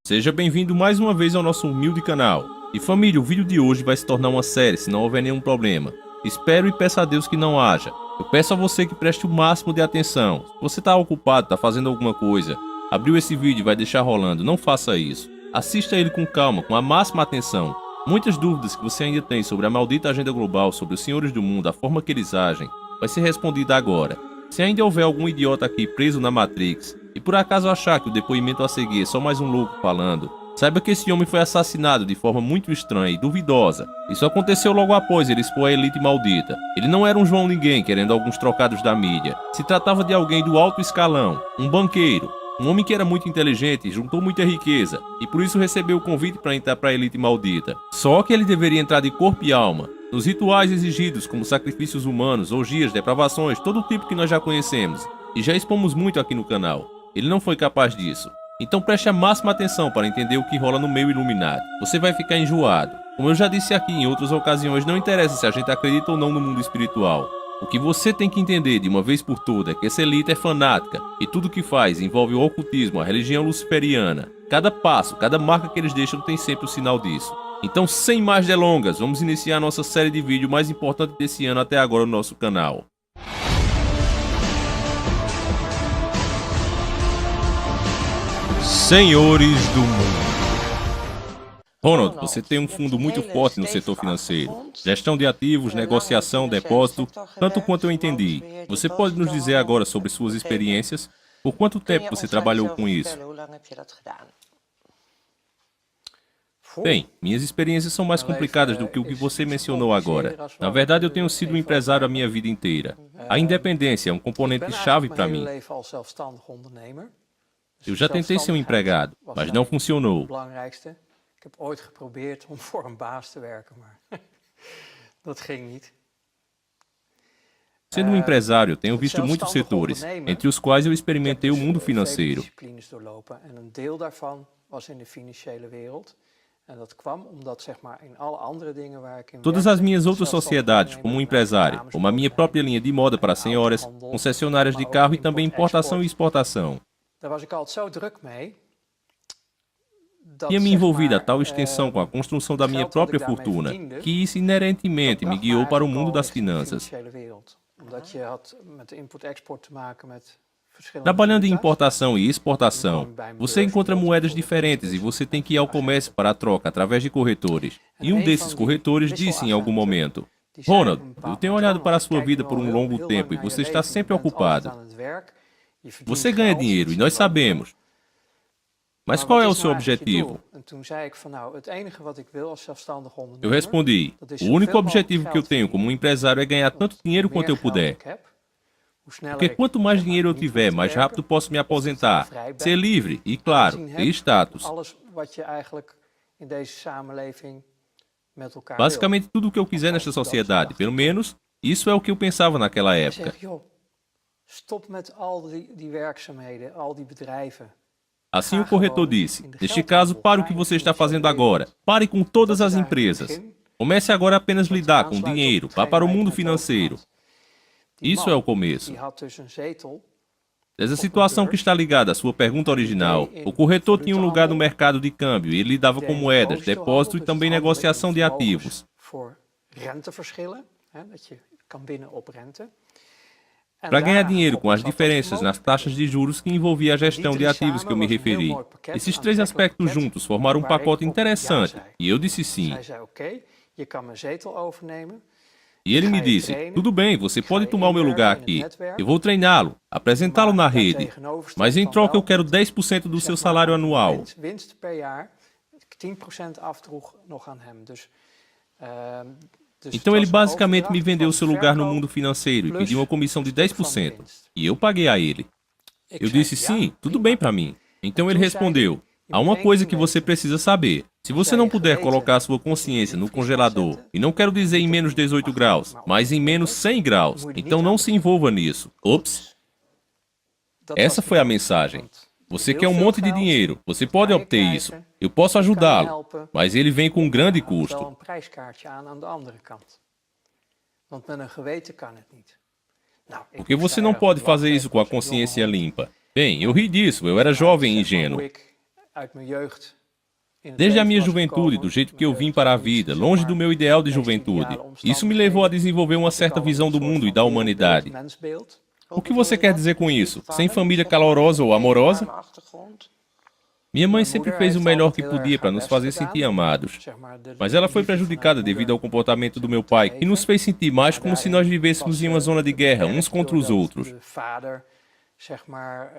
Seja bem-vindo mais uma vez ao nosso humilde canal. E família, o vídeo de hoje vai se tornar uma série se não houver nenhum problema. Espero e peço a Deus que não haja. Eu peço a você que preste o máximo de atenção. Se você está ocupado, está fazendo alguma coisa, abriu esse vídeo e vai deixar rolando, não faça isso. Assista ele com calma, com a máxima atenção. Muitas dúvidas que você ainda tem sobre a maldita agenda global, sobre os senhores do mundo, a forma que eles agem, vai ser respondida agora. Se ainda houver algum idiota aqui preso na Matrix, e por acaso achar que o depoimento a seguir é só mais um louco falando, saiba que esse homem foi assassinado de forma muito estranha e duvidosa. Isso aconteceu logo após ele expor a elite maldita. Ele não era um João Ninguém querendo alguns trocados da mídia. Se tratava de alguém do alto escalão, um banqueiro, um homem que era muito inteligente, juntou muita riqueza, e por isso recebeu o convite para entrar para a elite maldita. Só que ele deveria entrar de corpo e alma, nos rituais exigidos como sacrifícios humanos, orgias, depravações, todo o tipo que nós já conhecemos, e já expomos muito aqui no canal. Ele não foi capaz disso. Então preste a máxima atenção para entender o que rola no meio Illuminati. Você vai ficar enjoado. Como eu já disse aqui em outras ocasiões, não interessa se a gente acredita ou não no mundo espiritual. O que você tem que entender de uma vez por todas é que essa elite é fanática e tudo que faz envolve o ocultismo, a religião luciferiana. Cada passo, cada marca que eles deixam tem sempre o sinal disso. Então, sem mais delongas, vamos iniciar a nossa série de vídeos mais importante desse ano até agora no nosso canal. Senhores do mundo. Ronald, você tem um fundo muito forte no setor financeiro. Gestão de ativos, negociação, depósito, tanto quanto eu entendi. Você pode nos dizer agora sobre suas experiências? Por quanto tempo você trabalhou com isso? Bem, minhas experiências são mais complicadas do que o que você mencionou agora. Na verdade, eu tenho sido um empresário a minha vida inteira. A independência é um componente chave para mim. Eu já tentei ser um empregado, mas não funcionou. Ik heb ooit geprobeerd om voor een baas te werken, maar dat ging niet. Sendo um empresário, tenho visto muitos setores, entre os quais eu experimentei o mundo financeiro. Todas as minhas outras sociedades, como um empresário, como a minha própria linha de moda para senhoras, concessionárias de carro e também importação e exportação. Tinha me envolvido a tal extensão com a construção da minha própria fortuna, que isso inerentemente me guiou para o mundo das finanças. Trabalhando em importação e exportação, você encontra moedas diferentes e você tem que ir ao comércio para a troca através de corretores. E um desses corretores disse em algum momento: Ronald, eu tenho olhado para a sua vida por um longo tempo e você está sempre ocupado. Você ganha dinheiro e nós sabemos. Mas qual é o seu objetivo? Eu respondi: o único objetivo que eu tenho como um empresário é ganhar tanto dinheiro quanto eu puder. Porque quanto mais dinheiro eu tiver, mais rápido posso me aposentar, ser livre e, claro, ter status. Basicamente tudo o que eu quiser nesta sociedade, pelo menos, isso é o que eu pensava naquela época. Assim o corretor disse: neste caso, pare o que você está fazendo agora. Pare com todas as empresas. Comece agora a apenas lidar com dinheiro. Vá para o mundo financeiro. Isso é o começo. Dessa situação que está ligada à sua pergunta original, o corretor tinha um lugar no mercado de câmbio e ele lidava com moedas, depósito e também negociação de ativos. Para ganhar dinheiro com as diferenças nas taxas de juros que envolvia a gestão de ativos que eu me referi. Esses três aspectos juntos formaram um pacote interessante, e eu disse sim. E ele me disse: tudo bem, você pode tomar o meu lugar aqui. Eu vou treiná-lo, apresentá-lo na rede, mas em troca eu quero 10% do seu salário anual. Então ele basicamente me vendeu seu lugar no mundo financeiro e pediu uma comissão de 10%. E eu paguei a ele. Eu disse sim, tudo bem para mim. Então ele respondeu: há uma coisa que você precisa saber. Se você não puder colocar sua consciência no congelador, e não quero dizer em menos 18 graus, mas em menos 100 graus, então não se envolva nisso. Ops. Essa foi a mensagem. Você quer um monte de dinheiro, você pode obter isso. Eu posso ajudá-lo, mas ele vem com um grande custo. Porque você não pode fazer isso com a consciência limpa. Bem, eu ri disso, eu era jovem e ingênuo. uit mijn jeugd in het Desde a leven minha was juventude, gekomen, do jeito que mijn eu vim jeugd para a niet, vida, zeg longe maar, do meu ideal de meest juventude. ideale Isso me levou a omstandigheden. desenvolver uma Ik certa had al visão een do soort mundo e van da wereldbeeld, humanidade. mensbeeld. O que você quer dizer com isso? Sem família calorosa ou amorosa? Minha mãe Mijn sempre moeder fez o heeft melhor altijd que heel podia erg para haar nos best fazer gedaan. sentir amados. Zeg maar, de Mas ela foi liefde vanuit prejudicada moeder, devido ao comportamento do meu zeg maar, pai, te que nos geven. fez sentir mais Maar como se daarin nós vivêssemos was em uma zona de guerra, uns beperkt contra os doordat outros. de vader, zeg maar,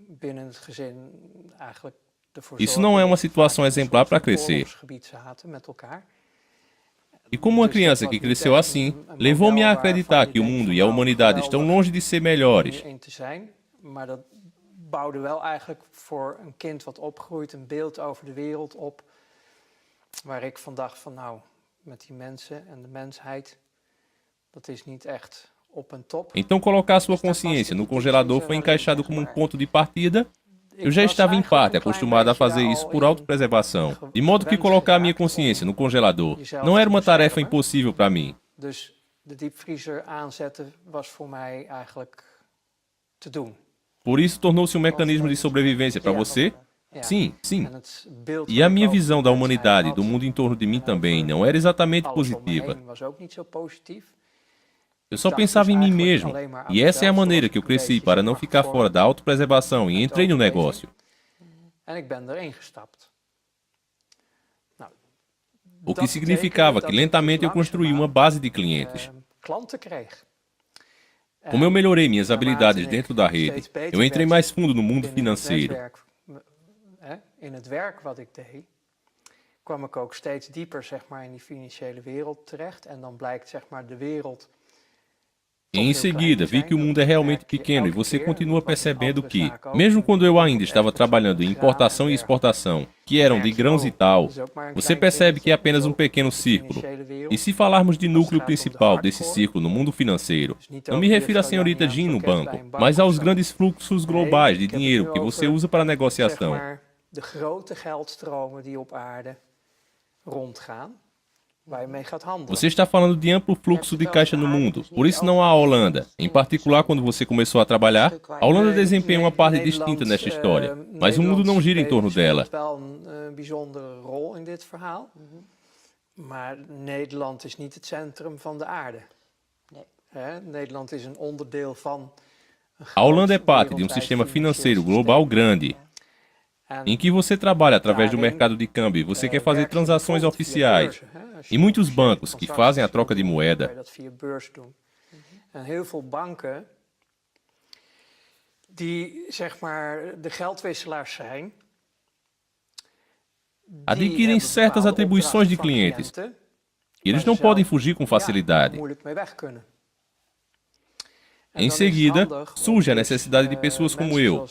binnen het gezin eigenlijk ervoor Isso zorgde não é dat uma we vaak situação in een exemplar soort para van crescer. oorlogsgebied zaten met elkaar. E como uma Dus dat criança was que niet cresceu echt assim, een levou-me a model acreditar waarvan je que o denkt mundo van e a nou, humanidade estão geweldig longe de ser om melhores. hierin te zijn. Maar dat bouwde wel eigenlijk voor een kind wat opgroeit een beeld over de wereld op. Waar ik van dacht van nou, met die mensen en de mensheid, dat is niet echt op en top. Então colocar sua consciência no congelador foi encaixado como um ponto de partida. Eu já estava em parte acostumado a fazer isso por autopreservação, de modo que colocar a minha consciência no congelador não era uma tarefa impossível para mim. Dus de diepvriezer aanzetten was voor mij eigenlijk te doen. Por isso tornou-se um mecanismo de sobrevivência para você? Ja. Sim, sim. En het beeld E a wat ik minha over visão de da mensheid humanidade e had, do mundo em torno de mim também não era exatamente alles om me positiva. heen was ook niet zo positief. Eu só pensava em mim mesmo, e essa é a maneira que eu cresci para não ficar fora da autopreservação e entrei no negócio. En ik ben erin gestapt. Nou, O que dat significava betekende que dat ik lentamente eu dus construí uma langzaamaan, base de clientes. Klanten kreeg. Como eu melhorei minhas naarmate habilidades ik dentro da steeds rede, beter eu entrei werd mais fundo no mundo binnen het financeiro. netwerk, in het werk wat ik deed, kwam ik ook steeds dieper zeg maar, in die financiële wereld terecht. En dan blijkt zeg maar, de wereld. E em seguida, vi que o mundo é realmente pequeno e você continua percebendo que, mesmo quando eu ainda estava trabalhando em importação e exportação, que eram de grãos e tal, você percebe que é apenas um pequeno círculo. E se falarmos de núcleo principal desse círculo no mundo financeiro, não me refiro à senhorita Jean no banco, mas aos grandes fluxos globais de dinheiro que você usa para a negociação. De grote geldstromen die op aarde rondgaan, waar je mee gaat handelen. Você está falando de amplo fluxo de caixa no mundo, por isso não há a Holanda. Em particular, quando você começou a trabalhar, a Holanda desempenha uma parte distinta nesta história, mas o mundo não gira em torno dela. Wel een bijzondere rol in dit verhaal, maar Nederland is niet het centrum van de aarde. Nederland is een onderdeel van. A Holanda é parte de um sistema financeiro global grande, em que você trabalha através do mercado de câmbio e você quer fazer transações oficiais. E muitos bancos que fazem a troca de moeda. En heel veel banken die zeg maar de geldwisselaars zijn, adquirem certas atribuições de clientes e eles não podem fugir com facilidade. Em seguida, surge a necessidade de pessoas como eu,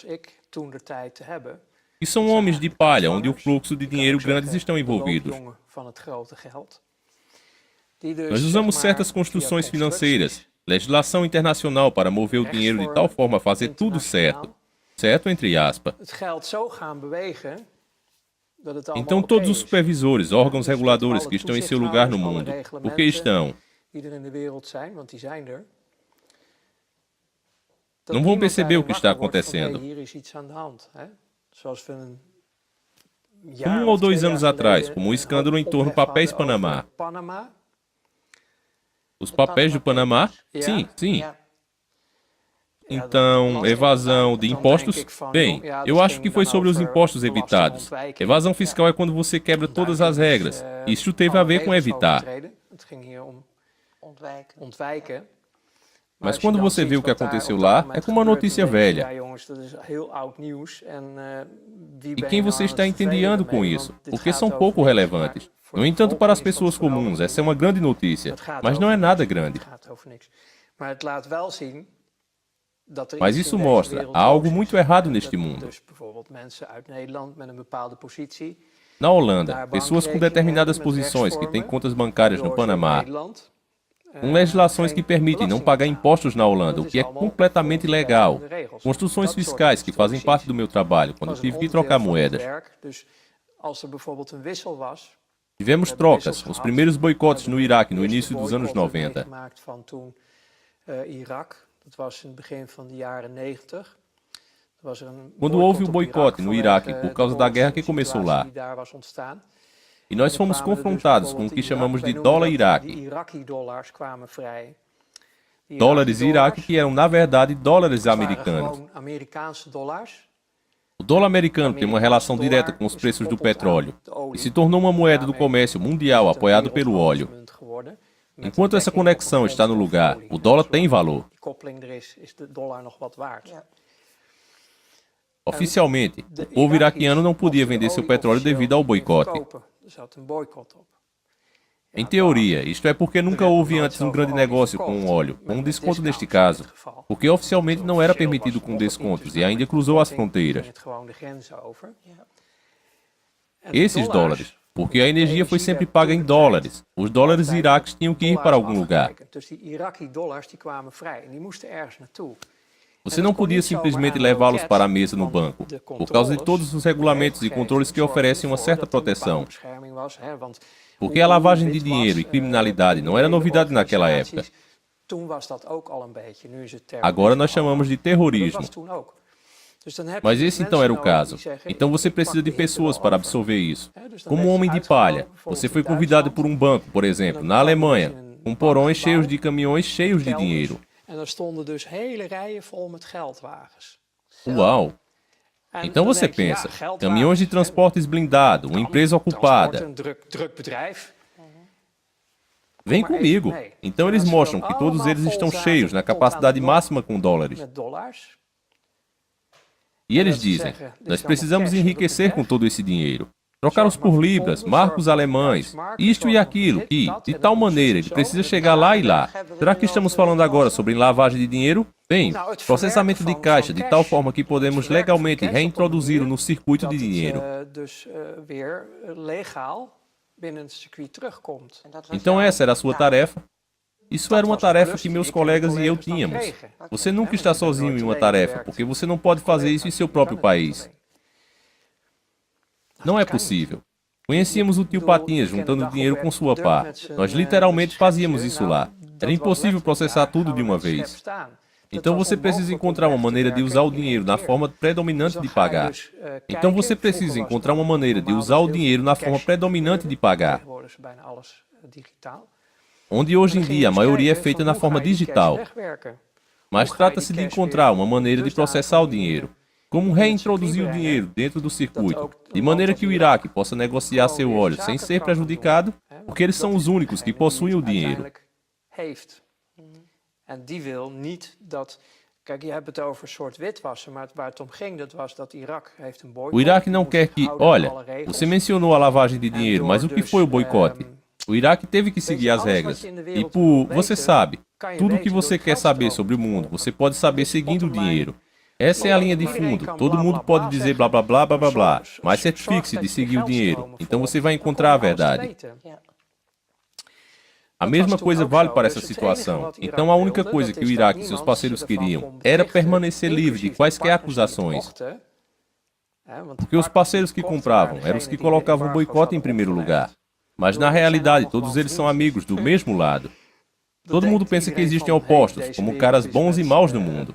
que são homens de palha, onde o fluxo de dinheiro grandes estão envolvidos. Nós usamos certas construções financeiras, legislação internacional para mover o dinheiro de tal forma a fazer tudo certo. Certo, entre aspas. Então todos os supervisores, órgãos reguladores que estão em seu lugar no mundo, porque estão, não vão perceber o que está acontecendo. Como 1 ou 2 anos atrás, como um escândalo em torno de papéis Panamá. Os papéis do Panamá? Sim, sim. Então, evasão de impostos? Bem, eu acho que foi sobre os impostos evitados. Evasão fiscal é quando você quebra todas as regras. Isso teve a ver com evitar. Mas quando você vê o que aconteceu lá, é como uma notícia velha. E quem você está entediando com isso? Porque são pouco relevantes. No entanto, para as pessoas comuns, essa é uma grande notícia, mas não é nada grande. Mas isso mostra, há algo muito errado neste mundo. Na Holanda, pessoas com determinadas posições que têm contas bancárias no Panamá, com legislações que permitem não pagar impostos na Holanda, o que é completamente ilegal. Construções fiscais que fazem parte do meu trabalho, quando tive que trocar moedas. Tivemos trocas, os primeiros boicotes no Iraque no início dos anos 90. Quando houve o boicote no Iraque por causa da guerra que começou lá, e nós fomos confrontados com o que chamamos de dólar Iraque. Dólares Iraque que eram, na verdade, dólares americanos. O dólar americano tem uma relação direta com os preços do petróleo e se tornou uma moeda do comércio mundial apoiado pelo óleo. Enquanto essa conexão está no lugar, o dólar tem valor. Oficialmente, o povo iraquiano não podia vender seu petróleo devido ao boicote. Em teoria, isto é porque nunca houve antes um grande negócio com o óleo, com um desconto neste caso, porque oficialmente não era permitido com descontos e ainda cruzou as fronteiras. Esses dólares, porque a energia foi sempre paga em dólares, os dólares iraques tinham que ir para algum lugar. Você não podia simplesmente levá-los para a mesa no banco, por causa de todos os regulamentos e controles que oferecem uma certa proteção. Porque a lavagem de dinheiro e criminalidade não era novidade naquela época. Agora nós chamamos de terrorismo. Mas esse então era o caso. Então você precisa de pessoas para absorver isso. Como um homem de palha, você foi convidado por um banco, por exemplo, na Alemanha, com porões cheios de caminhões cheios de dinheiro. Uau! Então você pensa, caminhões de transportes blindado, uma empresa ocupada. Vem comigo. Então eles mostram que todos eles estão cheios na capacidade máxima com dólares. E eles dizem, nós precisamos enriquecer com todo esse dinheiro. Trocá-los por libras, marcos alemães, isto e aquilo, e, de tal maneira, ele precisa chegar lá e lá. Será que estamos falando agora sobre lavagem de dinheiro? Bem, processamento de caixa de tal forma que podemos legalmente reintroduzi-lo no circuito de dinheiro. Então essa era a sua tarefa? Isso era uma tarefa que meus colegas e eu tínhamos. Você nunca está sozinho em uma tarefa, porque você não pode fazer isso em seu próprio país. Não é possível. Conhecíamos o tio Patinhas juntando dinheiro com sua pá. Nós literalmente fazíamos isso lá. Era impossível processar tudo de uma vez. Então você precisa encontrar uma maneira de usar o dinheiro na forma predominante de pagar. Então você precisa encontrar uma maneira de usar o dinheiro na forma predominante de pagar. Onde hoje em dia a maioria é feita na forma digital. Mas trata-se de encontrar uma maneira de processar o dinheiro. Como reintroduzir o dinheiro dentro do circuito, de maneira que o Iraque possa negociar seu óleo sem ser prejudicado, porque eles são os únicos que possuem o dinheiro. O Iraque não quer que... Olha, você mencionou a lavagem de dinheiro, mas o que foi o boicote? O Iraque teve que seguir as regras. E você sabe, tudo o que você quer saber sobre o mundo, você pode saber seguindo o dinheiro. Essa é a linha de fundo. Todo mundo pode dizer blá blá blá blá blá blá, mas certifique-se de seguir o dinheiro. Então você vai encontrar a verdade. A mesma coisa vale para essa situação. Então a única coisa que o Iraque e seus parceiros queriam era permanecer livre de quaisquer acusações. Porque os parceiros que compravam eram os que colocavam o boicote em primeiro lugar. Mas na realidade todos eles são amigos do mesmo lado. Todo mundo pensa que existem opostos, como caras bons e maus no mundo.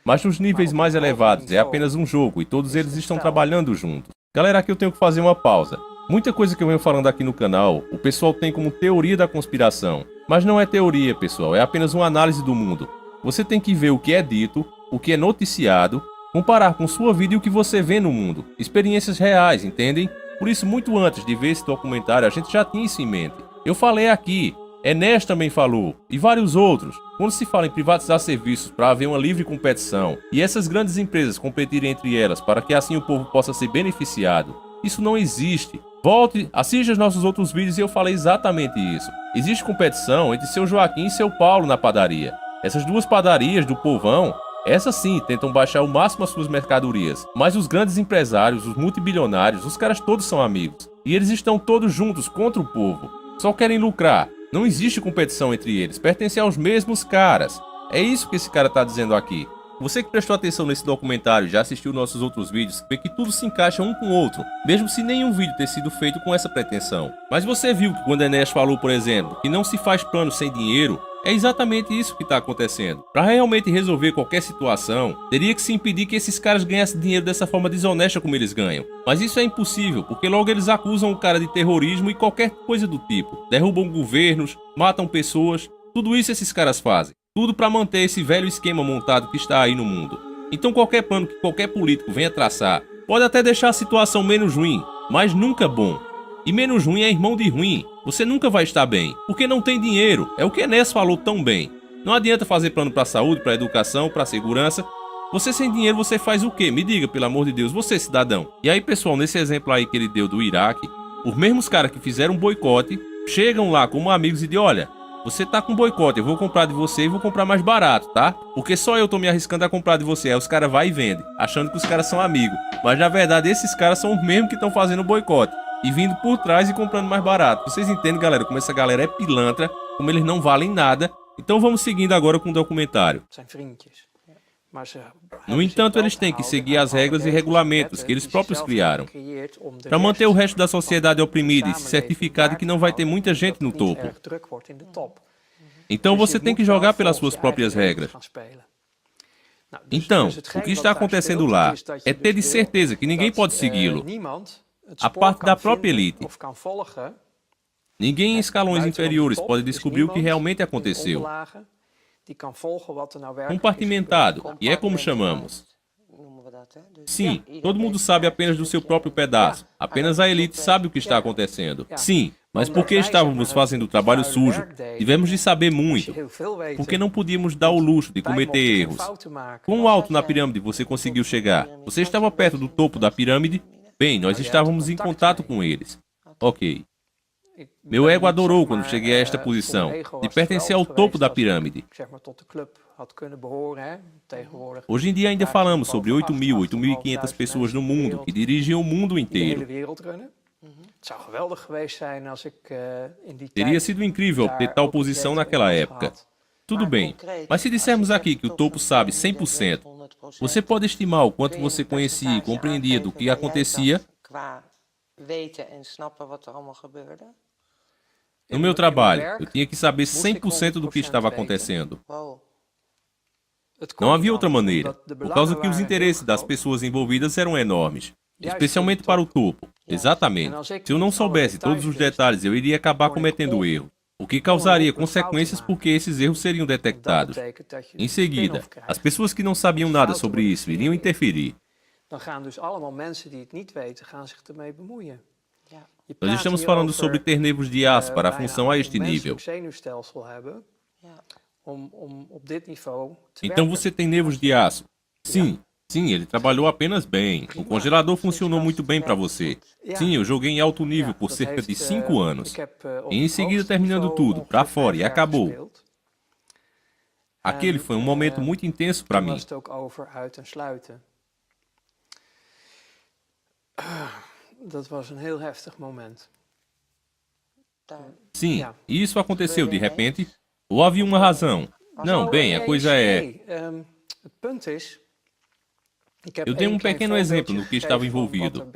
Mas nos níveis mais elevados é apenas um jogo e todos eles estão trabalhando juntos. Galera, aqui eu tenho que fazer uma pausa. Muita coisa que eu venho falando aqui no canal, o pessoal tem como teoria da conspiração. Mas não é teoria, pessoal, é apenas uma análise do mundo. Você tem que ver o que é dito, o que é noticiado, comparar com sua vida e o que você vê no mundo. Experiências reais, entendem? Por isso, muito antes de ver esse documentário, a gente já tinha isso em mente. Eu falei aqui, Enes também falou, e vários outros. Quando se fala em privatizar serviços para haver uma livre competição, e essas grandes empresas competirem entre elas para que assim o povo possa ser beneficiado, isso não existe. Volte, assista os nossos outros vídeos e eu falei exatamente isso. Existe competição entre seu Joaquim e seu Paulo na padaria. Essas duas padarias do povão, essas sim tentam baixar ao máximo as suas mercadorias. Mas os grandes empresários, os multibilionários, os caras todos são amigos. E eles estão todos juntos contra o povo. Só querem lucrar. Não existe competição entre eles, pertencem aos mesmos caras. É isso que esse cara tá dizendo aqui. Você que prestou atenção nesse documentário e já assistiu nossos outros vídeos, vê que tudo se encaixa um com o outro, mesmo se nenhum vídeo ter sido feito com essa pretensão. Mas você viu que quando Enes falou, por exemplo, que não se faz plano sem dinheiro, É exatamente isso que está acontecendo. Para realmente resolver qualquer situação, teria que se impedir que esses caras ganhassem dinheiro dessa forma desonesta como eles ganham. Mas isso é impossível, porque logo eles acusam o cara de terrorismo e qualquer coisa do tipo. Derrubam governos, matam pessoas, tudo isso esses caras fazem. Tudo para manter esse velho esquema montado que está aí no mundo. Então qualquer plano que qualquer político venha traçar pode até deixar a situação menos ruim, mas nunca bom. E menos ruim é irmão de ruim. Você nunca vai estar bem, porque não tem dinheiro. É o que Enéas falou tão bem. Não adianta fazer plano para saúde, para educação, para segurança. Você sem dinheiro, você faz o quê? Me diga, pelo amor de Deus, você cidadão. E aí, pessoal, nesse exemplo aí que ele deu do Iraque, os mesmos caras que fizeram um boicote, chegam lá como amigos e dizem, olha, você tá com boicote, eu vou comprar de você e vou comprar mais barato, tá? Porque só eu tô me arriscando a comprar de você. Aí os caras vai e vendem, achando que os caras são amigos. Mas na verdade, esses caras são os mesmos que estão fazendo o boicote. E vindo por trás e comprando mais barato. Vocês entendem, galera, como essa galera é pilantra, como eles não valem nada. Então vamos seguindo agora com o documentário. No entanto, eles têm que seguir as regras e regulamentos que eles próprios criaram, para manter o resto da sociedade oprimida e se certificar de que não vai ter muita gente no topo. Então você tem que jogar pelas suas próprias regras. Então, o que está acontecendo lá é ter de certeza que ninguém pode segui-lo. A parte da própria elite. Ninguém em escalões inferiores pode descobrir o que realmente aconteceu. Compartimentado, e é como chamamos. Sim, todo mundo sabe apenas do seu próprio pedaço. Apenas a elite sabe o que está acontecendo. Sim, mas porque estávamos fazendo o trabalho sujo, tivemos de saber muito. Porque não podíamos dar o luxo de cometer erros. Quão alto na pirâmide você conseguiu chegar? Você estava perto do topo da pirâmide? Bem, nós estávamos em contato com eles. Ok. Meu ego adorou quando cheguei a esta posição, de pertencer ao topo da pirâmide. Hoje em dia ainda falamos sobre 8.000, 8.500 pessoas no mundo que dirigem o mundo inteiro. Teria sido incrível ter tal posição naquela época. Tudo bem, mas se dissermos aqui que o topo sabe 100%, você pode estimar o quanto você conhecia e compreendia do que acontecia? No meu trabalho, eu tinha que saber 100% do que estava acontecendo. Não havia outra maneira, por causa que os interesses das pessoas envolvidas eram enormes, especialmente para o topo. Exatamente. Se eu não soubesse todos os detalhes, eu iria acabar cometendo erro, o que causaria consequências porque esses erros seriam detectados. Em seguida, as pessoas que não sabiam nada sobre isso iriam interferir. Nós estamos falando sobre ter nervos de aço para a função a este nível. Então você tem nervos de aço. Sim, sim, ele trabalhou apenas bem. O congelador funcionou muito bem para você. Sim, eu joguei em alto nível por cerca de 5 anos. E em seguida terminando tudo, para fora, e acabou. Aquele foi um momento muito intenso para mim. Dat was een heel heftig moment. Sim, e isso aconteceu de repente? Ou havia uma razão? Não, bem, a coisa é... Eu dei um pequeno exemplo no que estava envolvido.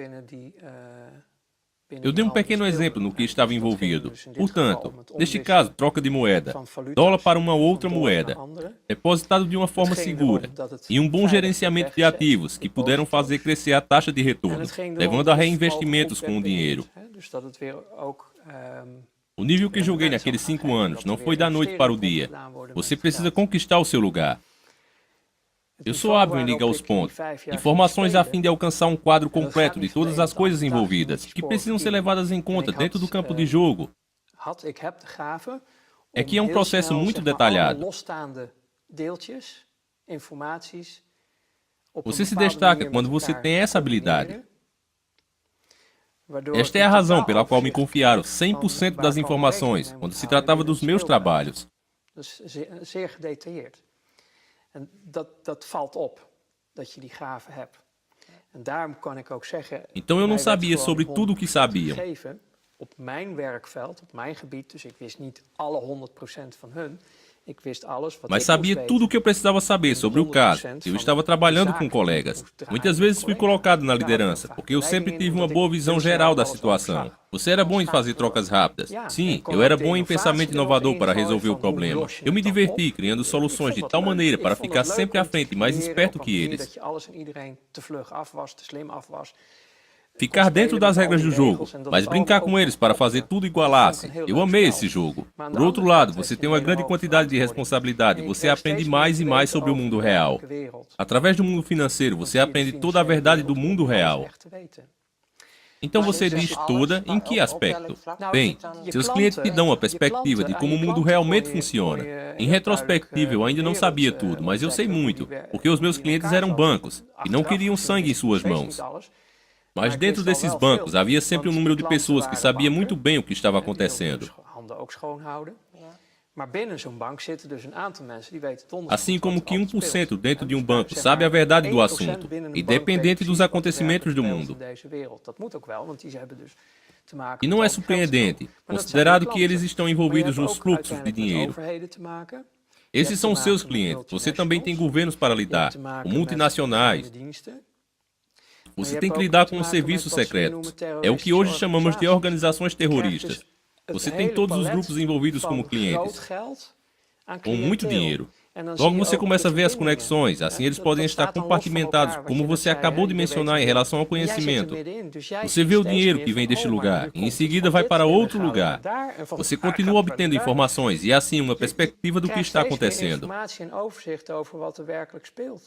Portanto, neste caso, troca de moeda. Dólar para uma outra moeda. Depositado de uma forma segura. E um bom gerenciamento de ativos que puderam fazer crescer a taxa de retorno, levando a reinvestimentos com o dinheiro. O nível que joguei naqueles 5 anos não foi da noite para o dia. Você precisa conquistar o seu lugar. Eu sou hábil em ligar os pontos, informações a fim de alcançar um quadro completo de todas as coisas envolvidas, que precisam ser levadas em conta dentro do campo de jogo. É que é um processo muito detalhado. Você se destaca quando você tem essa habilidade. Esta é a razão pela qual me confiaram 100% das informações quando se tratava dos meus trabalhos. En dat valt op, dat je die gaven hebt. En daarom kan ik ook zeggen... Então eu não sabia sobre tudo o que sabiam. Op mijn werkveld, op mijn gebied, dus ik wist niet alle 100% van hun. mas sabia tudo o que eu precisava saber sobre o caso. Eu estava trabalhando com colegas. Muitas vezes fui colocado na liderança, porque eu sempre tive uma boa visão geral da situação. Você era bom em fazer trocas rápidas. Sim, eu era bom em pensamento inovador para resolver o problema. Eu me diverti criando soluções de tal maneira para ficar sempre à frente e mais esperto que eles. Ficar dentro das regras do jogo, mas brincar com eles para fazer tudo igualasse. Eu amei esse jogo. Por outro lado, você tem uma grande quantidade de responsabilidade. Você aprende mais e mais sobre o mundo real. Através do mundo financeiro, você aprende toda a verdade do mundo real. Então você diz toda em que aspecto? Bem, seus clientes te dão uma perspectiva de como o mundo realmente funciona. Em retrospectiva, eu ainda não sabia tudo, mas eu sei muito, porque os meus clientes eram bancos e não queriam sangue em suas mãos. Mas dentro desses bancos havia sempre um número de pessoas que sabia muito bem o que estava acontecendo. Assim como que 1% dentro de um banco sabe a verdade do assunto, independente dos acontecimentos do mundo. E não é surpreendente, considerado que eles estão envolvidos nos fluxos de dinheiro. Esses são seus clientes. Você também tem governos para lidar, com multinacionais. Você tem que lidar com os serviços secretos. É o que hoje chamamos de organizações terroristas. Você tem todos os grupos envolvidos como clientes, com muito dinheiro. Logo você começa a ver as conexões, assim eles podem estar compartimentados, como você acabou de mencionar em relação ao conhecimento. Você vê o dinheiro que vem deste lugar, e em seguida vai para outro lugar. Você continua obtendo informações e assim uma perspectiva do que está acontecendo.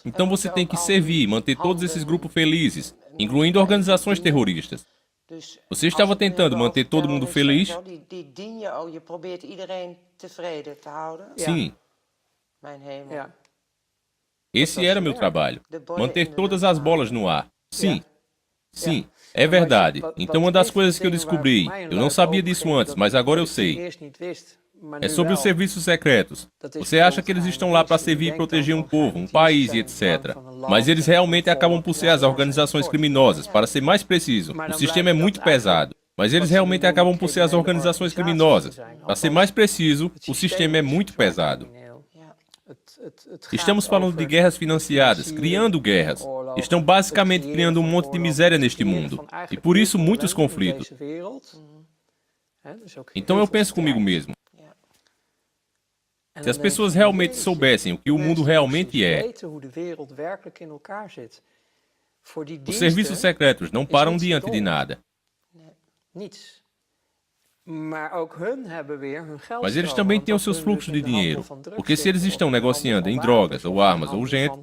Então você tem que servir e manter todos esses grupos felizes, incluindo organizações terroristas. Você estava tentando manter todo mundo feliz? Sim. Esse era meu trabalho. Manter todas as bolas no ar. Sim. Sim. É verdade. Então uma das coisas que eu descobri, eu não sabia disso antes, mas agora eu sei. É sobre os serviços secretos. Você acha que eles estão lá para servir e proteger um povo, um país e etc. Mas eles realmente acabam por ser as organizações criminosas. Para ser mais preciso, o sistema é muito pesado. Mas eles realmente acabam por ser as organizações criminosas. Para ser mais preciso, o sistema é muito pesado. Estamos falando de guerras financiadas, criando guerras. Estão basicamente criando um monte de miséria neste mundo. E por isso muitos conflitos. Então eu penso comigo mesmo. Se as pessoas realmente soubessem o que o mundo realmente é, os serviços secretos não param diante de nada. Mas eles também têm os seus fluxos de dinheiro, porque se eles estão negociando em drogas, ou armas, ou gente,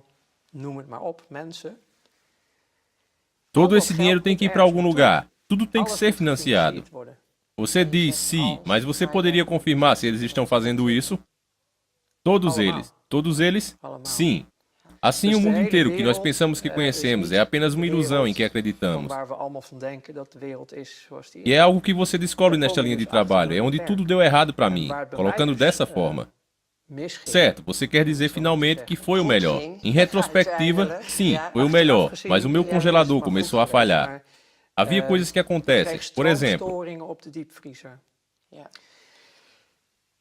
todo esse dinheiro tem que ir para algum lugar. Tudo tem que ser financiado. Você diz sim, mas você poderia confirmar se eles estão fazendo isso? Todos eles? Sim. Assim, o mundo inteiro que nós pensamos que conhecemos é apenas uma ilusão em que acreditamos. E é algo que você descobre nesta linha de trabalho, é onde tudo deu errado para mim, colocando dessa forma. Certo, você quer dizer finalmente que foi o melhor. Em retrospectiva, sim, foi o melhor, mas o meu congelador começou a falhar. Havia coisas que acontecem, por exemplo,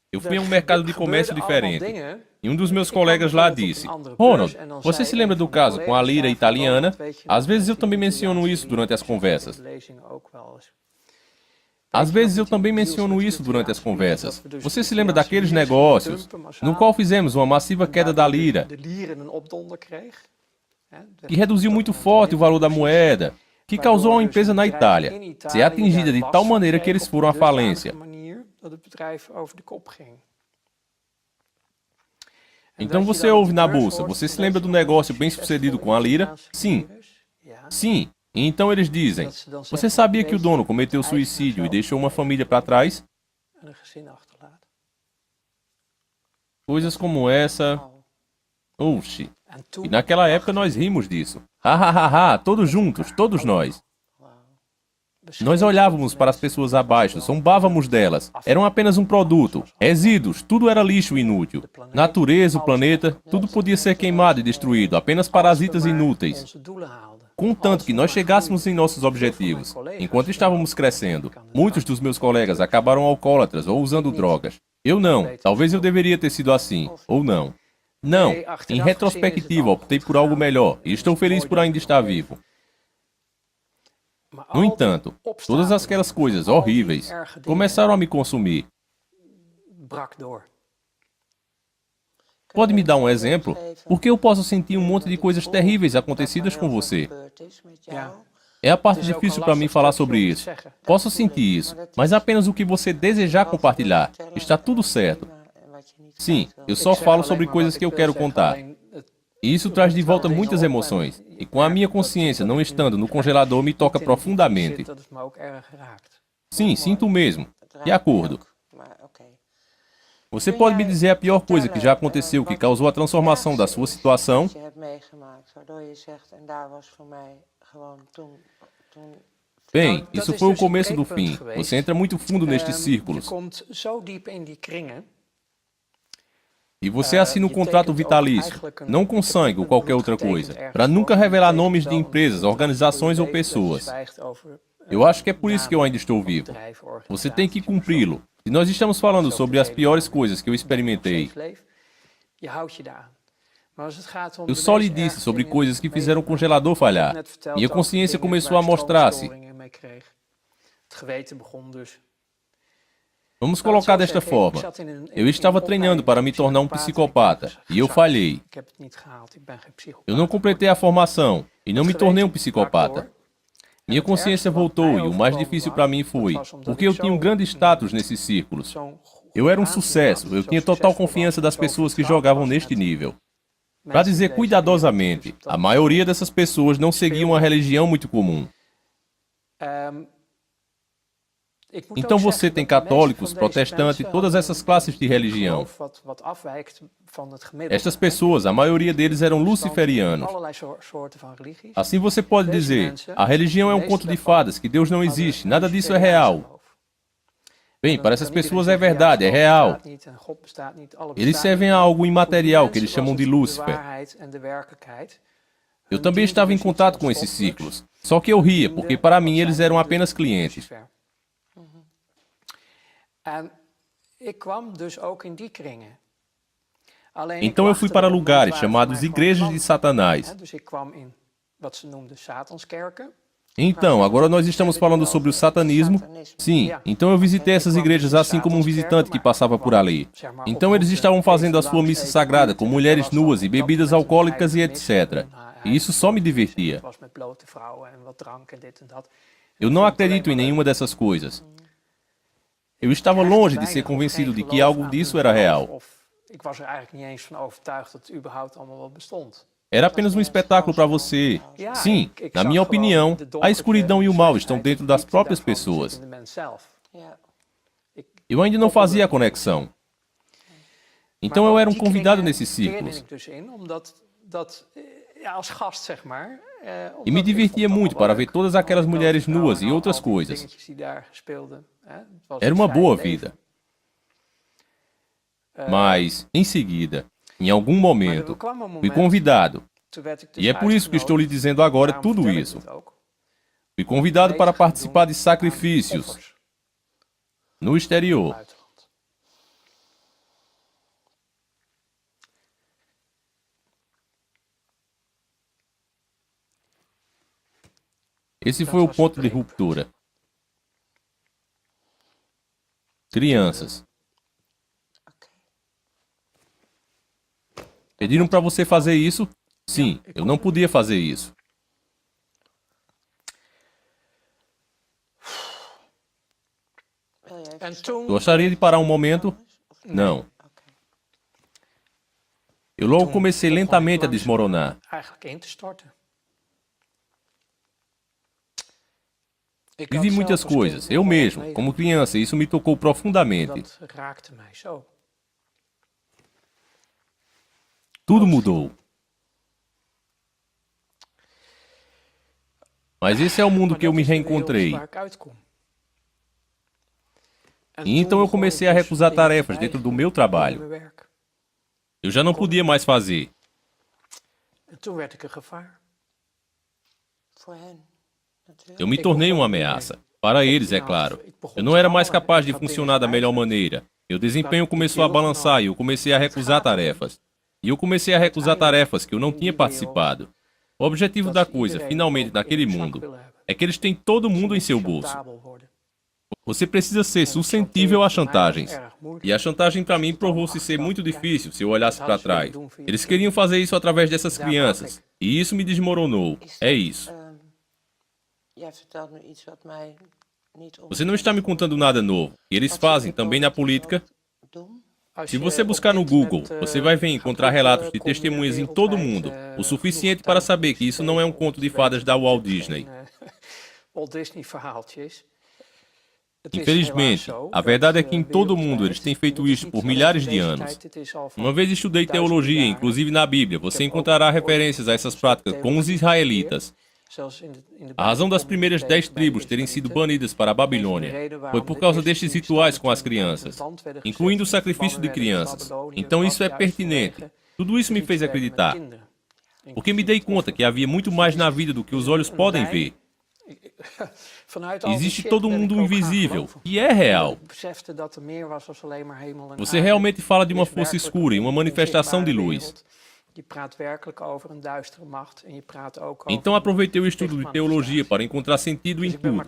eu fui a um mercado de comércio diferente, e um dos meus colegas lá disse, Ronald, você se lembra do caso com a lira italiana? Às vezes eu também menciono isso durante as conversas. Você se lembra daqueles negócios no qual fizemos uma massiva queda da lira, que reduziu muito forte o valor da moeda, que causou a uma empresa na Itália ser atingida de tal maneira que eles foram à falência. Então você ouve na bolsa, você se lembra do negócio bem sucedido com a lira? Sim. Sim. E então eles dizem, você sabia que o dono cometeu suicídio e deixou uma família para trás? Coisas como essa... Oxi. E naquela época nós rimos disso. Ha, ha, ha, ha, todos juntos, todos nós. Nós olhávamos para as pessoas abaixo, zombávamos delas. Eram apenas um produto, resíduos, tudo era lixo inútil. Natureza, o planeta, tudo podia ser queimado e destruído, apenas parasitas inúteis. Contanto que nós chegássemos em nossos objetivos. Enquanto estávamos crescendo, muitos dos meus colegas acabaram alcoólatras ou usando drogas. Eu não. Talvez eu deveria ter sido assim, ou não. Não. Em retrospectiva, optei por algo melhor e estou feliz por ainda estar vivo. No entanto, todas aquelas coisas horríveis começaram a me consumir. Pode me dar um exemplo? Porque eu posso sentir um monte de coisas terríveis acontecidas com você. É a parte difícil para mim falar sobre isso. Posso sentir isso, mas apenas o que você desejar compartilhar. Está tudo certo. Sim, eu só falo sobre coisas que eu quero contar. E isso traz de volta muitas emoções. E com a minha consciência não estando no congelador me toca profundamente. Sim, sinto mesmo. De acordo. Você pode me dizer a pior coisa que já aconteceu que causou a transformação da sua situação? Bem, isso foi o começo do fim. Você entra muito fundo nestes círculos. E você assina um contrato vitalício, não com sangue ou qualquer outra coisa, para nunca revelar nomes de empresas, organizações ou pessoas. Eu acho que é por isso que eu ainda estou vivo. Você tem que cumpri-lo. E nós estamos falando sobre as piores coisas que eu experimentei. Eu só lhe disse sobre coisas que fizeram o congelador falhar. Minha consciência começou a mostrar-se. Vamos colocar desta forma. Eu estava treinando para me tornar um psicopata, e eu falhei. Eu não completei a formação, e não me tornei um psicopata. Minha consciência voltou, e o mais difícil para mim foi, porque eu tinha um grande status nesses círculos. Eu era um sucesso, eu tinha total confiança das pessoas que jogavam neste nível. Para dizer cuidadosamente, a maioria dessas pessoas não seguiam uma religião muito comum. Então você tem católicos, protestantes, todas essas classes de religião. Estas pessoas, a maioria deles eram luciferianos. Assim você pode dizer, a religião é um conto de fadas, que Deus não existe, nada disso é real. Bem, para essas pessoas é verdade, é real. Eles servem a algo imaterial que eles chamam de Lúcifer. Eu também estava em contato com esses ciclos. Só que eu ria, porque para mim eles eram apenas clientes. Então eu fui para lugares chamados igrejas de Satanás. Então, agora nós estamos falando sobre o satanismo. Sim, então eu visitei essas igrejas assim como um visitante que passava por ali. Então eles estavam fazendo a sua missa sagrada com mulheres nuas e bebidas alcoólicas e etc. E isso só me divertia. Eu não acredito em nenhuma dessas coisas. Eu estava longe de ser convencido de que algo disso era real. Era apenas um espetáculo para você. Sim, na minha opinião, a escuridão e o mal estão dentro das próprias pessoas. Eu ainda não fazia a conexão. Então eu era um convidado nesses círculos. E me divertia muito para ver todas aquelas mulheres nuas e outras coisas. Era uma boa vida. Mas, em seguida, em algum momento, fui convidado. E é por isso que estou lhe dizendo agora tudo isso. Fui convidado para participar de sacrifícios no exterior. Esse foi o ponto de ruptura. Crianças. Pediram para você fazer isso? Sim, eu não podia fazer isso. Gostaria de parar um momento? Não. Eu logo comecei lentamente a desmoronar. Vivi muitas coisas, eu mesmo, como criança, e isso me tocou profundamente. Tudo mudou. Mas esse é o mundo Maar que eu dat me is de wereld reencontrei. waar ik uitkom. En E então toen eu begon comecei ik a dus recusar dingen te tarefas dentro do weigeren meu in trabalho. mijn werk. Eu já não podia mais fazer. En toen werd ik een gevaar. Voor hen, natuurlijk. Eu me Ik tornei begon uma niet meer ameaça. Para eles, é Nou, claro. ik begon Eu te não era mais vallen, capaz ik de had dingen funcionar da melhor weigeren. maneira. Meu desempenho Ik começou a deelgenomen. balançar e eu comecei a recusar tarefas. E eu comecei a recusar tarefas que eu não tinha participado. O objetivo da coisa, finalmente, naquele mundo, é que eles têm todo mundo em seu bolso. Chantabel worden. Você precisa ser suscetível a chantagens. E a chantagem para mim provou-se ser muito difícil se eu olhasse para trás. Eles queriam fazer isso através dessas crianças. E isso me desmoronou. É isso. Jij vertelt nu iets wat mij niet Você não está me contando nada novo. E eles fazem também na política. doen. Se você buscar no Google, você vai ver encontrar relatos de testemunhas em todo o mundo, o suficiente para saber que isso não é um conto de fadas da Walt Disney. Walt Disney verhaaltjes. Infelizmente, a verdade é que em todo o mundo eles têm feito isso por milhares de anos. Uma vez estudei teologia, inclusive na Bíblia, você encontrará referências a essas práticas com os israelitas. A razão das primeiras 10 tribos terem sido banidas para a Babilônia foi por causa destes rituais com as crianças, incluindo o sacrifício de crianças. Então isso é pertinente. Tudo isso me fez acreditar, porque me dei conta que havia muito mais na vida do que os olhos podem ver. Existe todo um mundo invisível, e é real. Você realmente fala de uma força escura e uma manifestação de luz. Então aproveitei o estudo de teologia para encontrar sentido em tudo.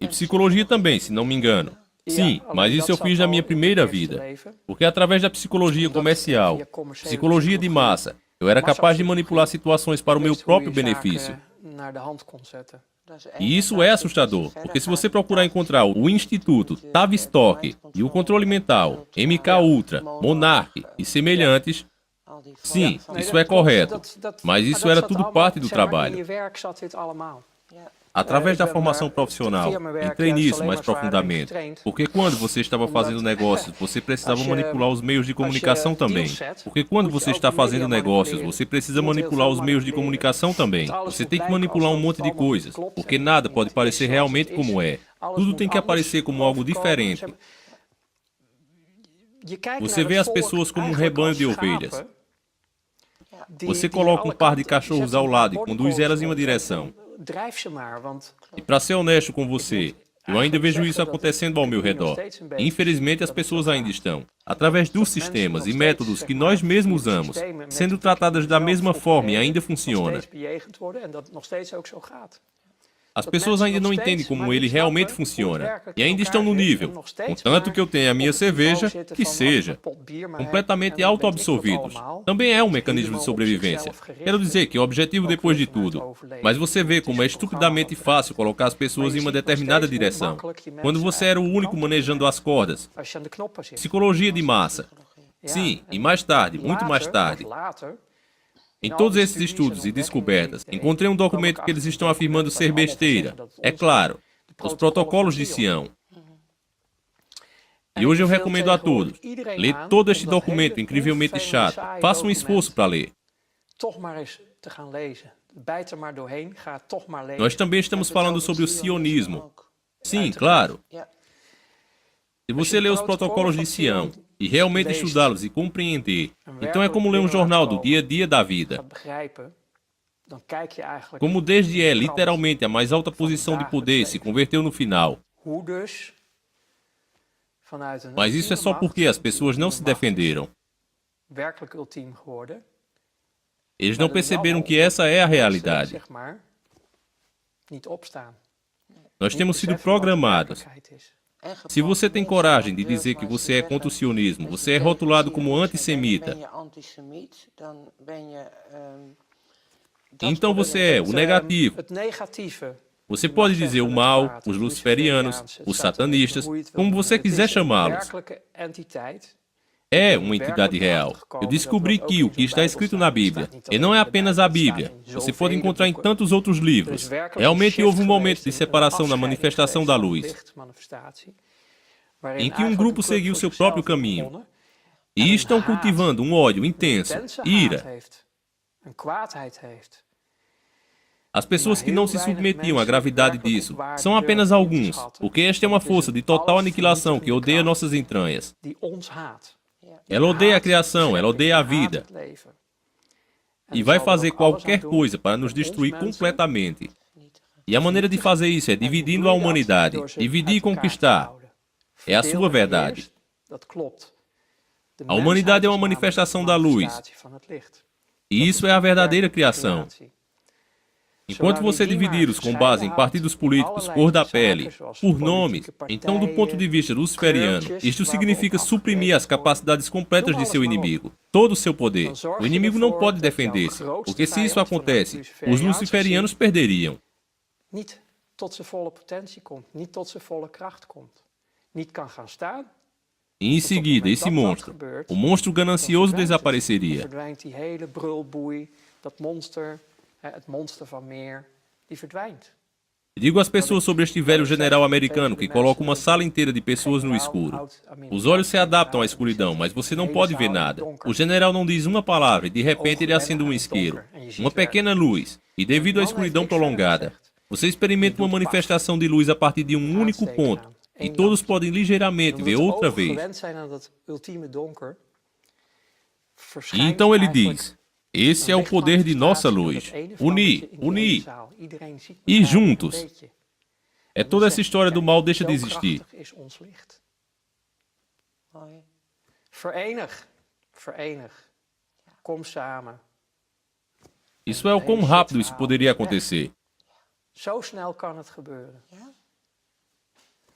E psicologia também, se não me engano. Sim, mas isso eu fiz na minha primeira vida. Porque através da psicologia comercial, psicologia de massa, eu era capaz de manipular situações para o meu próprio benefício. E isso é assustador, porque se você procurar encontrar o Instituto Tavistock e o controle mental, MK Ultra, Monarch e semelhantes, sim, isso é correto, mas isso era tudo parte do trabalho. Através da formação profissional, entrei nisso mais profundamente, porque quando você estava fazendo negócios, você precisava manipular os meios de comunicação também. Porque quando você está fazendo negócios, você precisa manipular os meios de comunicação também. Você tem que manipular um monte de coisas, porque nada pode parecer realmente como é. Tudo tem que aparecer como algo diferente. Você vê as pessoas como um rebanho de ovelhas. Você coloca um par de cachorros ao lado e conduz elas em uma direção. E para ser honesto com você, eu ainda vejo isso acontecendo ao meu redor. Infelizmente, as pessoas ainda estão, através dos sistemas e métodos que nós mesmos usamos, sendo tratadas da mesma forma e ainda funciona. As pessoas ainda não entendem como ele realmente funciona e ainda estão no nível, contanto que eu tenha a minha cerveja, que seja, completamente autoabsorvidos. Também é um mecanismo de sobrevivência. Quero dizer que o objetivo depois de tudo. Mas você vê como é estupidamente fácil colocar as pessoas em uma determinada direção, quando você era o único manejando as cordas. Psicologia de massa. Sim, e mais tarde, muito mais tarde. Em todos esses estudos e descobertas, encontrei um documento que eles estão afirmando ser besteira. É claro, os protocolos de Sião. E hoje eu recomendo a todos, lê todo este documento incrivelmente chato. Faça um esforço para ler. Nós também estamos falando sobre o sionismo. Sim, claro. Se você ler os protocolos de Sião e realmente estudá-los e compreender, então é como ler um jornal do dia a dia da vida. Como desde literalmente a mais alta posição de poder se converteu no final. Mas isso é só porque as pessoas não se defenderam. Eles não perceberam que essa é a realidade. Nós temos sido programados. Se você tem coragem de dizer que você é contra o sionismo, você é rotulado como antissemita. Então você é o negativo. Você pode dizer o mal, os luciferianos, os satanistas, como você quiser chamá-los. É uma entidade real. Eu descobri que o que está escrito na Bíblia, e não é apenas a Bíblia, você pode encontrar em tantos outros livros. Realmente houve um momento de separação na manifestação da luz, em que um grupo seguiu seu próprio caminho, e estão cultivando um ódio intenso, ira. As pessoas que não se submetiam à gravidade disso são apenas alguns, porque esta é uma força de total aniquilação que odeia nossas entranhas. Die ons haat. Ela odeia a criação, ela odeia a vida e vai fazer qualquer coisa para nos destruir completamente. E a maneira de fazer isso é dividindo a humanidade, dividir e conquistar. É a sua verdade. A humanidade é uma manifestação da luz. E isso é a verdadeira criação. Enquanto você dividi-los com base em partidos políticos, cor da pele, por nomes, então do ponto de vista luciferiano, isto significa suprimir as capacidades completas de seu inimigo, todo o seu poder. O inimigo não pode defender-se, porque se isso acontece, os luciferianos perderiam. Niet tot zijn volle potentie komt, niet tot zijn volle kracht komt, niet kan gaan staan. E em seguida, esse monstro, o monstro ganancioso, desapareceria. Verdwijnt die hele brulboei, dat monster, het monster van Meer, die verdwijnt. Digo às pessoas sobre este velho general americano que coloca uma sala inteira de pessoas no escuro. Os olhos se adaptam à escuridão, mas você não pode ver nada. O general não diz uma palavra e de repente ele acende um isqueiro, uma pequena luz, e devido à escuridão prolongada, você experimenta uma manifestação de luz a partir de um único ponto, e todos podem ligeiramente ver outra vez. E então ele diz: esse é o poder de nossa luz. Unir, unir, e juntos. É toda essa história do mal deixa de existir. Verenig. Kom samen. Isso é o quão rápido isso poderia acontecer. Zo snel kan het gebeuren.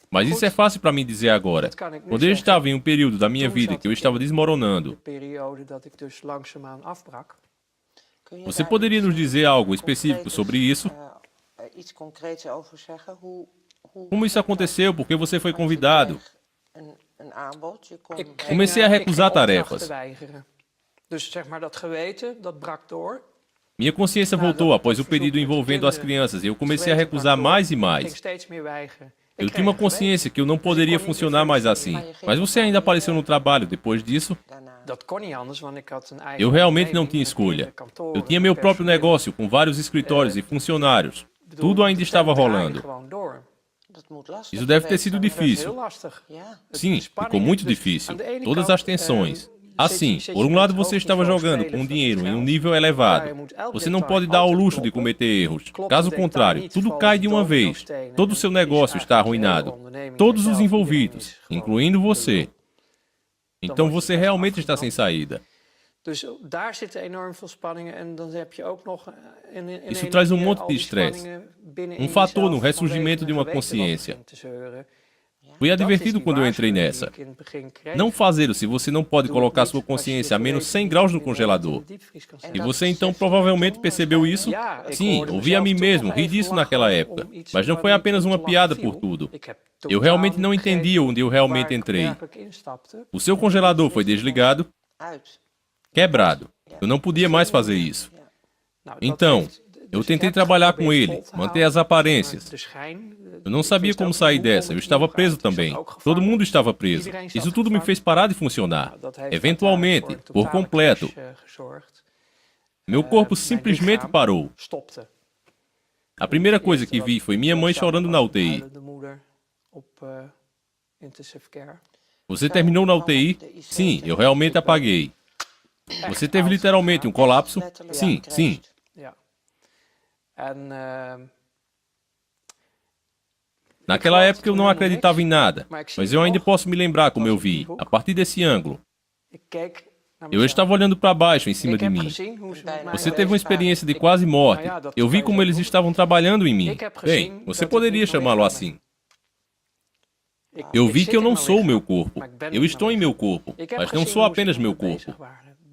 Mas isso é fácil para mim dizer agora. Quando eu estava em um período da minha vida que eu estava desmoronando, você poderia nos dizer algo específico sobre isso? Como isso aconteceu? Por que você foi convidado? Comecei a recusar tarefas. Minha consciência voltou após o pedido envolvendo as crianças e eu comecei a recusar mais e mais. Eu tinha uma consciência que eu não poderia funcionar mais assim. Mas você ainda apareceu no trabalho depois disso? Eu realmente não tinha escolha. Eu tinha meu próprio negócio com vários escritórios e funcionários. Tudo ainda estava rolando. Isso deve ter sido difícil. Sim, ficou muito difícil. Todas as tensões. Assim, por um lado você estava jogando com dinheiro em um nível elevado. Você não pode dar ao luxo de cometer erros. Caso contrário, tudo cai de uma vez. Todo o seu negócio está arruinado. Todos os envolvidos, incluindo você. Então você realmente está sem saída. Isso traz um monte de estresse. Um fator no ressurgimento de uma consciência. Fui advertido quando eu entrei nessa. Não fazer se você não pode colocar sua consciência a menos 100 graus no congelador. E você então provavelmente percebeu isso? Sim, ouvi a mim mesmo, ri disso naquela época. Mas não foi apenas uma piada por tudo. Eu realmente não entendia onde eu realmente entrei. O seu congelador foi desligado, quebrado. Eu não podia mais fazer isso. Então, eu tentei trabalhar com ele, manter as aparências. Eu não sabia como sair dessa, eu estava preso também. Todo mundo estava preso. Isso tudo me fez parar de funcionar. Eventualmente, por completo. Meu corpo simplesmente parou. A primeira coisa que vi foi minha mãe chorando na UTI. Você terminou na UTI? Sim, eu realmente apaguei. Você teve literalmente um colapso? Sim, sim. Naquela época eu não acreditava em nada, mas eu ainda posso me lembrar como eu vi, a partir desse ângulo. Eu estava olhando para baixo em cima de mim. Você teve uma experiência de quase morte. Eu vi como eles estavam trabalhando em mim. Bem, você poderia chamá-lo assim. Eu vi que eu não sou o meu corpo. Eu estou em meu corpo, mas não sou apenas meu corpo.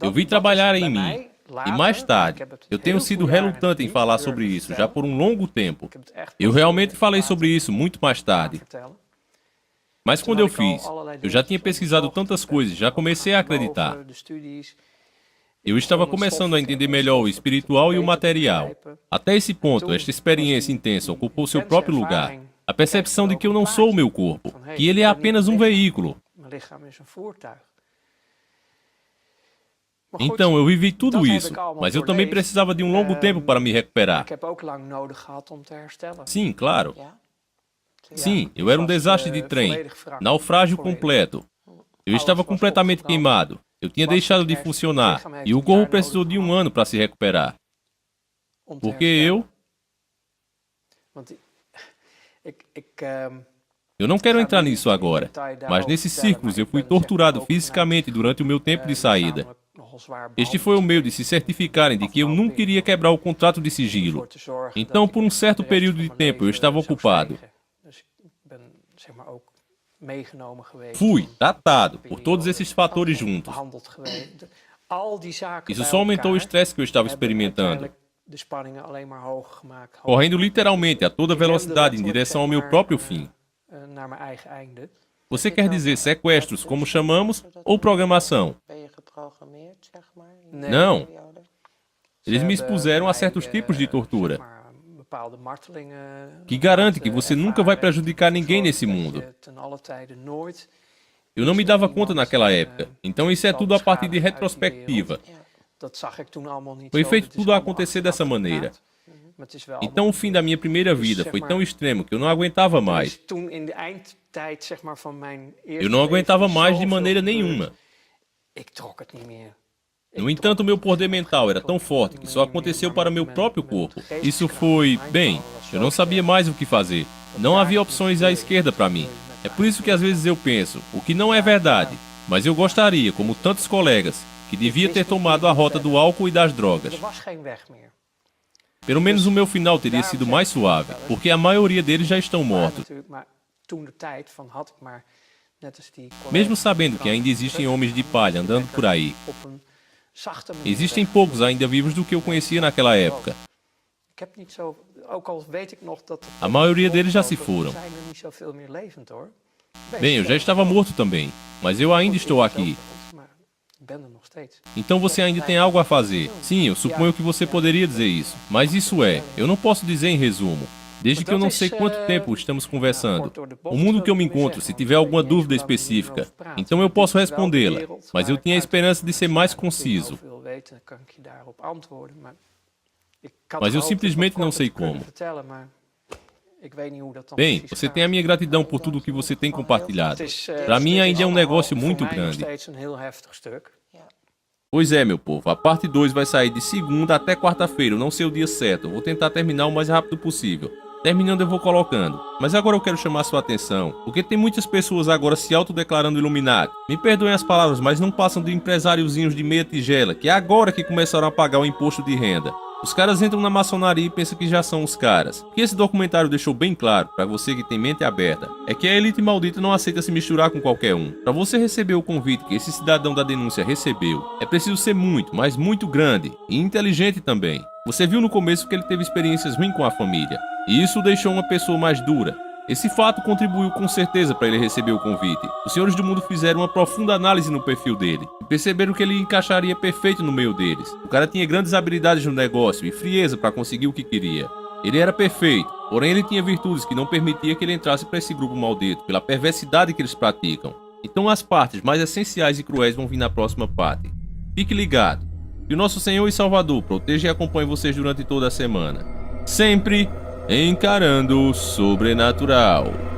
Eu vi trabalhar em mim. E mais tarde, eu tenho sido relutante em falar sobre isso já por um longo tempo. Eu realmente falei sobre isso muito mais tarde. Mas quando eu fiz, eu já tinha pesquisado tantas coisas, já comecei a acreditar. Eu estava começando a entender melhor o espiritual e o material. Até esse ponto, esta experiência intensa ocupou seu próprio lugar. A percepção de que eu não sou o meu corpo, que ele é apenas um veículo. Maar goed, Então eu vivi tudo dat heb isso, ik allemaal mas eu também doorleefd. precisava de um longo tempo para me recuperar. Ik heb ook lang nodig gehad om te herstellen. Sim, claro. Ja? Sim, eu era um desastre de trem, naufrágio completo. Eu estava completamente queimado. Eu tinha deixado de funcionar e o corpo precisou de 1 ano para se recuperar. Om te Porque herstellen. eu Want Eu não quero entrar nisso agora, mas nesses círculos eu fui torturado fisicamente durante o meu tempo de saída. Este foi o meio de se certificarem de que eu nunca iria quebrar o contrato de sigilo. Então, por um certo período de tempo, eu estava ocupado. Fui tratado por todos esses fatores juntos. Isso só aumentou o estresse que eu estava experimentando, correndo literalmente a toda velocidade em direção ao meu próprio fim. Você quer dizer sequestros, como chamamos, ou programação? Ben je geprogrammeerd, zeg maar? Não. Eles me expuseram a certos tipos de tortura, que garante que você nunca vai prejudicar ninguém nesse mundo. Eu não me dava conta naquela época, então isso é tudo a partir de retrospectiva. Foi feito tudo a acontecer dessa maneira. Então o fim da minha primeira vida foi tão extremo que eu não aguentava mais. Eu não aguentava mais de maneira nenhuma. No entanto, meu poder mental era tão forte que só aconteceu para meu próprio corpo. Isso foi, bem, eu não sabia mais o que fazer. Não havia opções à esquerda para mim. É por isso que às vezes eu penso, o que não é verdade, mas eu gostaria, como tantos colegas, que devia ter tomado a rota do álcool e das drogas. Pelo menos o meu final teria sido mais suave, porque a maioria deles já estão mortos. Mesmo sabendo que ainda existem homens de palha andando por aí, existem poucos ainda vivos do que eu conhecia naquela época. A maioria deles já se foram. Bem, eu já estava morto também, mas eu ainda estou aqui. Então você ainda tem algo a fazer. Sim, eu suponho que você poderia dizer isso. Mas isso é, eu não posso dizer em resumo. Desde que eu não sei quanto tempo estamos conversando. O mundo que eu me encontro, se tiver alguma dúvida específica, então eu posso respondê-la. Mas eu tinha a esperança de ser mais conciso. Mas eu simplesmente não sei como. Bem, você tem a minha gratidão por tudo que você tem compartilhado. Para mim ainda é um negócio muito grande. Pois é, meu povo, a parte 2 vai sair de segunda até quarta-feira, eu não sei o dia certo, eu vou tentar terminar o mais rápido possível. Terminando eu vou colocando. Mas agora eu quero chamar sua atenção, porque tem muitas pessoas agora se autodeclarando Illuminati. Me perdoem as palavras, mas não passam de empresáriozinhos de meia tigela, que é agora que começaram a pagar o imposto de renda. Os caras entram na maçonaria e pensam que já são os caras. O que esse documentário deixou bem claro, para você que tem mente aberta, é que a elite maldita não aceita se misturar com qualquer um. Para você receber o convite que esse cidadão da denúncia recebeu, é preciso ser muito, mas muito grande e inteligente também. Você viu no começo que ele teve experiências ruins com a família, e isso o deixou uma pessoa mais dura. Esse fato contribuiu com certeza para ele receber o convite. Os senhores do mundo fizeram uma profunda análise no perfil dele e perceberam que ele encaixaria perfeito no meio deles. O cara tinha grandes habilidades no negócio e frieza para conseguir o que queria. Ele era perfeito, porém ele tinha virtudes que não permitia que ele entrasse para esse grupo maldito, pela perversidade que eles praticam. Então as partes mais essenciais e cruéis vão vir na próxima parte. Fique ligado. Que o nosso Senhor e Salvador proteja e acompanhe vocês durante toda a semana. Sempre encarando o sobrenatural.